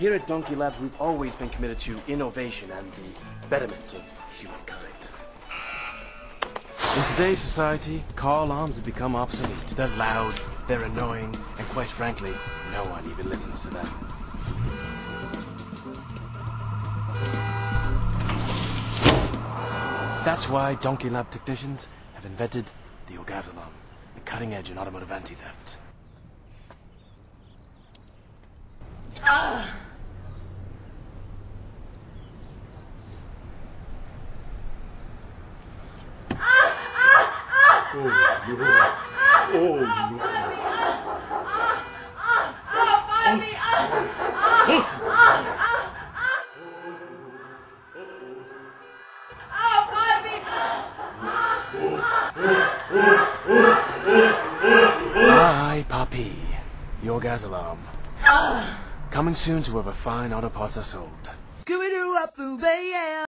Here at Donkey Labs, we've always been committed to innovation and the betterment of humankind. In today's society, car alarms have become obsolete. They're loud, they're annoying, and quite frankly, no one even listens to them. That's why Donkey Lab technicians have invented the alarm, a cutting edge in automotive anti-theft. Hi, Poppy. The alarm. Coming soon to wherever fine auto parts are sold. Scooby-Doo up, boo, yeah.